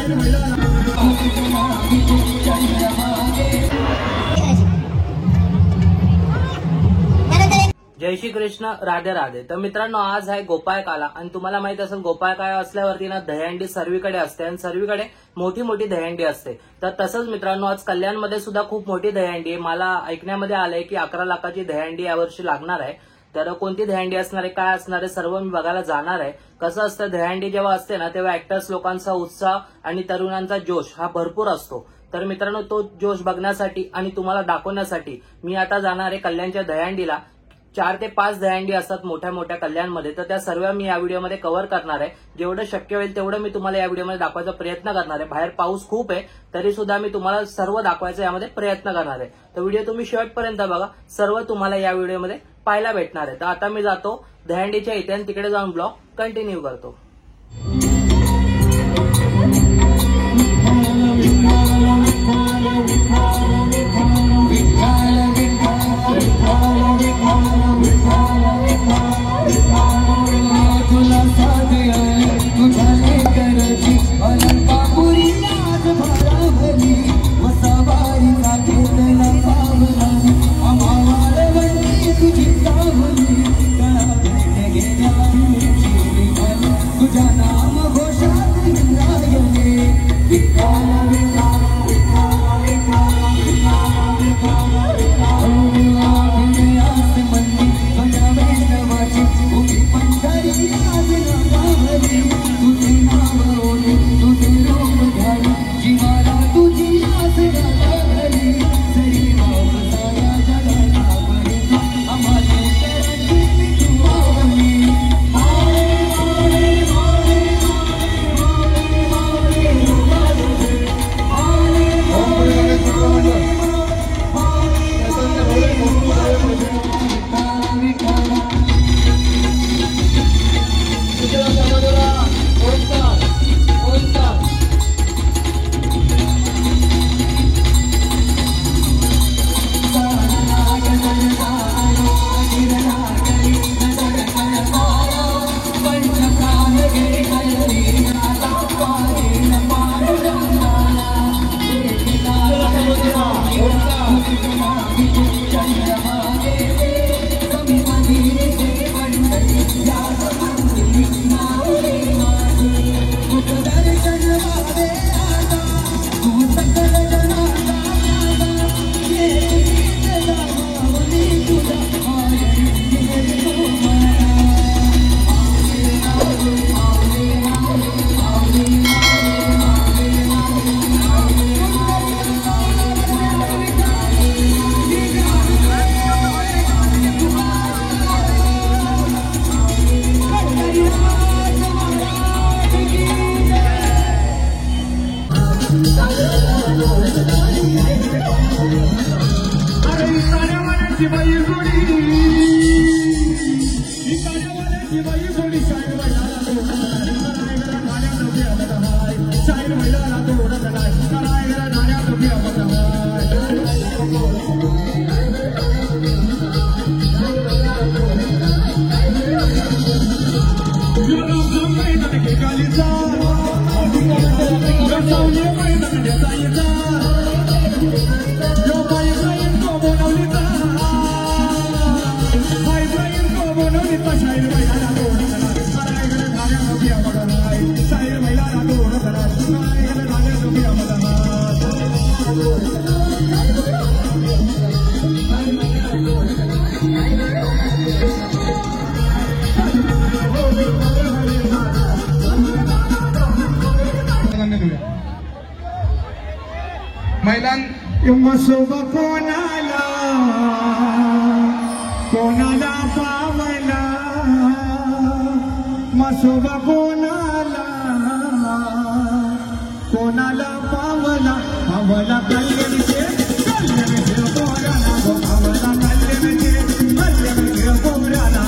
जय श्री कृष्ण, राधे राधे। तर मित्रांनो, आज आहे गोपाळकाला आणि तुम्हाला माहित असेल गोपाळकाला असल्यावरती ना दहीहंडी सर्वीकडे असते आणि सर्वीकडे मोठी मोठी दहीहंडी असते। तर तसंच मित्रांनो, आज कल्याणमध्ये सुद्धा खूप मोठी दहीहंडी आहे। मला ऐकण्यामध्ये आलंय की 11 लाखाची दहीहंडी यावर्षी लागणार आहे। तर कोणती दहीहंडी असणार आहे, काय असणार आहे, सर्व मी बघायला जाणार आहे। कसं असतं, दहीहंडी जेव्हा असते ना तेव्हा ऍक्टर्स लोकांचा उत्साह आणि तरुणांचा जोश हा भरपूर असतो। तर मित्रांनो, तो जोश बघण्यासाठी आणि तुम्हाला दाखवण्यासाठी मी आता जाणार आहे कल्याणच्या दहीहंडीला। 4 ते 5 दहीहंडी असतात मोठ्या मोठ्या कल्याणमध्ये, तर त्या सर्व मी या व्हिडिओमध्ये कव्हर करणार आहे। जेवढं शक्य होईल तेवढं मी तुम्हाला या व्हिडिओमध्ये दाखवायचा प्रयत्न करणार आहे। बाहेर पाऊस खूप आहे तरी सुद्धा मी तुम्हाला सर्व दाखवायचा यामध्ये प्रयत्न करणार आहे। तर व्हिडिओ तुम्ही शेवटपर्यंत बघा, सर्व तुम्हाला या व्हिडिओमध्ये पाहायला भेटणार आहे। तर आता मी जातो दहीहंडीच्या इथे आणि तिकडे जाऊन ब्लॉग कंटिन्यू करतो। मसोबा कोणाला कोणाला पावला, मसोबा कोणाला कोणाला पावला, पावला कल्याणचे कल्याणचे पोराला, पावला कल्याणचे कल्याणचे पोराला,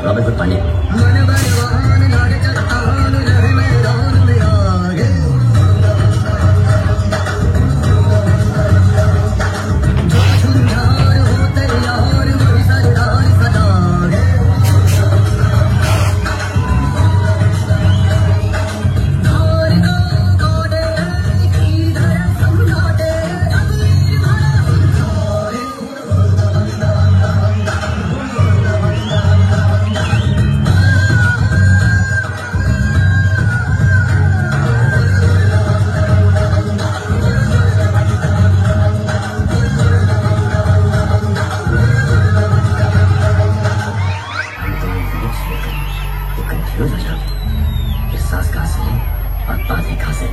रॉबर्ट पानी कंफ्यूज हो जाओगे कि सांस कहाँ से ली और बात ही कहाँ से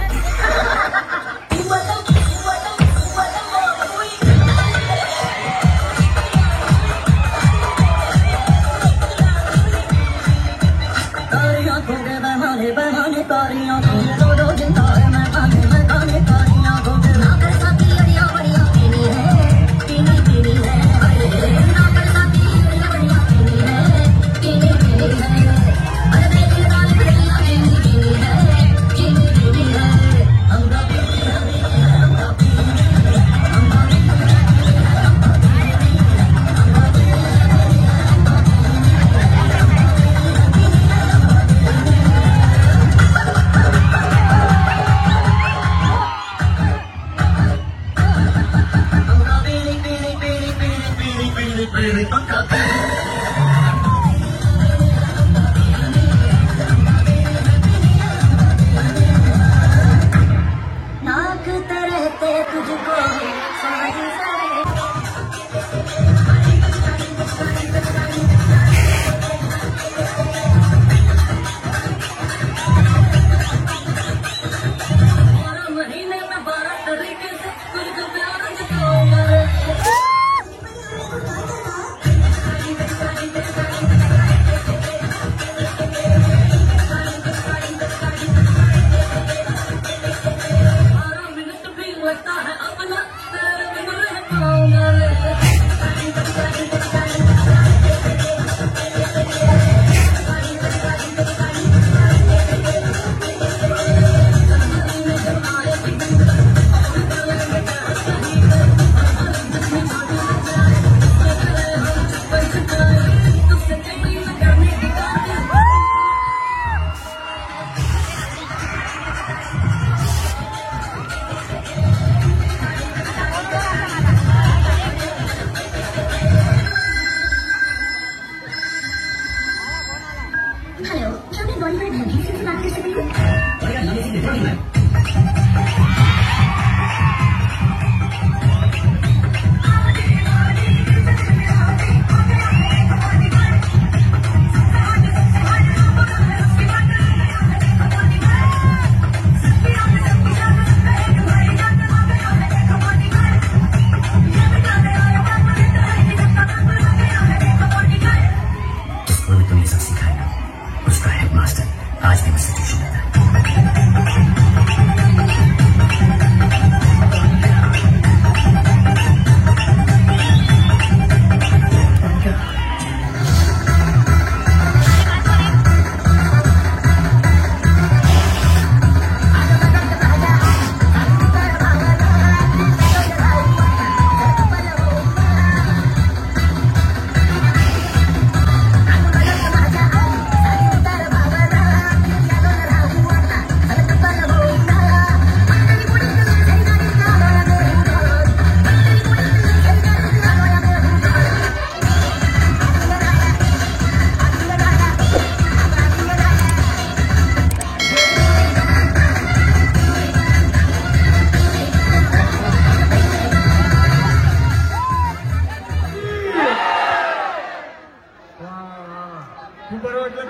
खूप बरं वाटलं.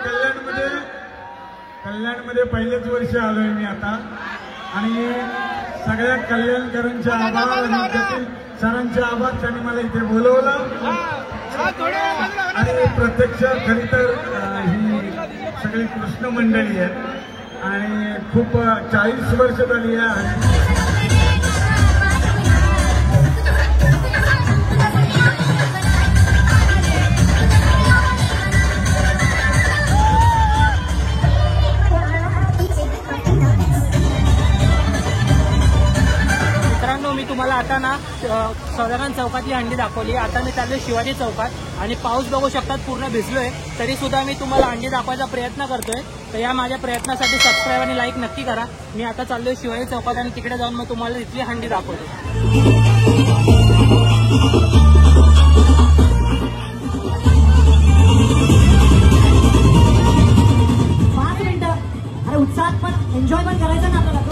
कल्याणमध्ये पहिलेच वर्ष आलोय मी आता आणि सगळ्या कल्याणकरांचे आभार आणि त्यातील सरांचे आभार, त्यांनी मला इथे बोलवलं आणि प्रत्यक्ष खरी तर ही सगळी कृष्ण मंडळी आहे आणि खूप 40 वर्ष झाली आहे. मी तुम्हाला आता ना सौदागण चौकातली हंडी दाखवली. आता मी चाललोय शिवाजी चौकात आणि पाऊस बघू शकतात पूर्ण भिजलोय, तरी सुद्धा मी तुम्हाला हंडी दाखवायचा प्रयत्न करतोय. तर या माझ्या प्रयत्नासाठी सबस्क्राईब आणि लाईक नक्की करा. मी आता चाललोय शिवाजी चौकात आणि तिकडे जाऊन मग तुम्हाला तिथली हंडी दाखवते. 5 मिनिटं अरे उत्साहात पण एन्जॉय पण करायचं ना आपल्याला.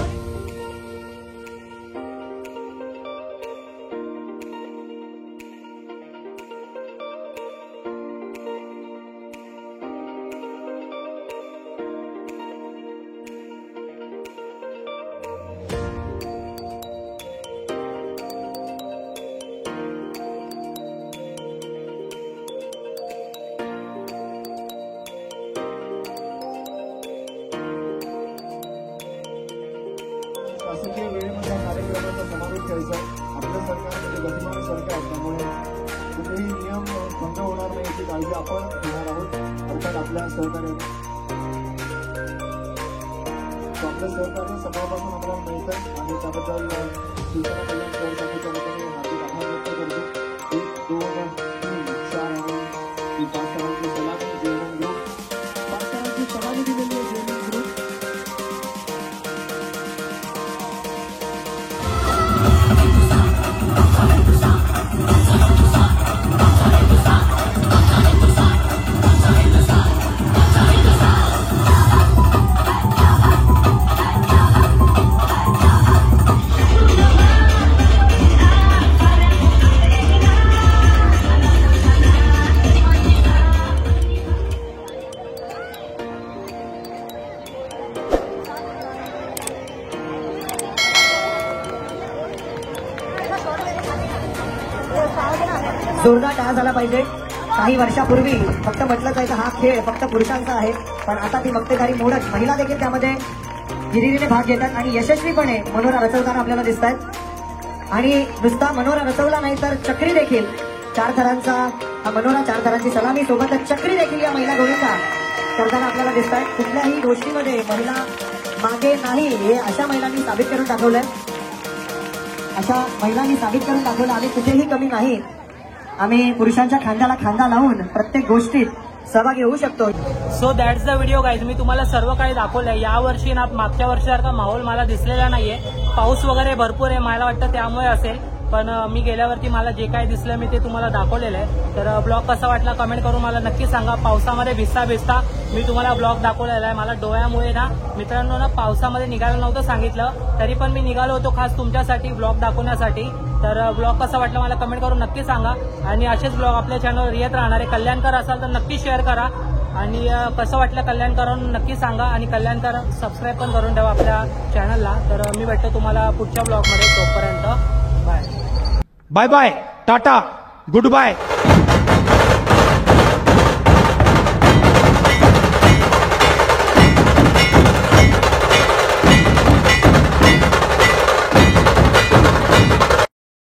शासकीय वेळेमध्ये कार्यक्रमाचा समावेश करायचा. आपलं सरकार म्हणजे गतिमान सरकार, त्यामुळे कुठेही नियम भंग होणार नाही याची काळजी आपण घेणार आहोत. अर्थात आपल्या सहकार्याने आपलं सहकार्य सगळ्यापासून आपल्याला मिळतं आणि त्याबद्दल शिवसेना कल्याण शहर समितीच्या वतीने हार्दिक आभार व्यक्त करतो. 1, 2, 3, 4 आणि 5 जणांची सलामी जेएमएम ग्रुप, 5 जणांची सलामी दिलेली आहे जेएमएम ग्रुप. जोरदार टाळा झाला पाहिजे. काही वर्षापूर्वी फक्त म्हटलं जायचं हा खेळ फक्त पुरुषांचा आहे, पण आता ती मक्तेदारी मोडत महिला देखील त्यामध्ये हिरिरीने भाग घेतात आणि यशस्वीपणे मनोरा रचवताना आपल्याला दिसत आहेत. आणि नुसता मनोरा रचवला नाही तर चक्री देखील 4 थरांचा हा मनोरा 4 थरांची सलामी सोबतच चक्री देखील या महिला गोविंदा करताना आपल्याला दिसत आहेत. कुठल्याही गोष्टीमध्ये महिला मागे नाही हे अशा महिलांनी साबित करून दाखवलंय. अशा महिलांनी साबित करून दाखवलं आम्ही कुठेही कमी नाही. आम्ही पुरुषांच्या खांद्याला खांदा लावून प्रत्येक गोष्टीत सहभागी होऊ शकतो. So that's the video guys. मी तुम्हाला सर्व काही दाखवलंय. या वर्षी ना मागच्या वर्षीसारखा माहोल मला दिसलेला नाहीये. पाऊस वगैरे भरपूर आहे, मला वाटतं त्यामुळे असेल. पण मी गेल्यावरती मला जे काय दिसलं मी ते तुम्हाला दाखवलेलं आहे. तर ब्लॉग कसा वाटला कमेंट करून मला नक्की सांगा. पावसामध्ये भिजता मी तुम्हाला ब्लॉग दाखवलेला आहे. मला डोळ्यामुळे ना मित्रांनो ना पावसामध्ये निघायला नव्हतं सांगितलं, तरी पण मी निघालो होतो खास तुमच्यासाठी ब्लॉग दाखवण्यासाठी. तर ब्लॉग कसा वाटला मला कमेंट करून नक्की सांगा. आणि असेच ब्लॉग आपल्या चॅनलवर येत राहणार आहे. कल्याणकर असाल तर नक्की शेअर करा आणि कसं वाटलं कल्याणकर नक्की सांगा. आणि कल्याणकर सबस्क्राईब पण करून ठेवा आपल्या चॅनलला. तर मी भेटतो तुम्हाला पुढच्या ब्लॉगमध्ये. तोपर्यंत bye bye bye, tata, good bye.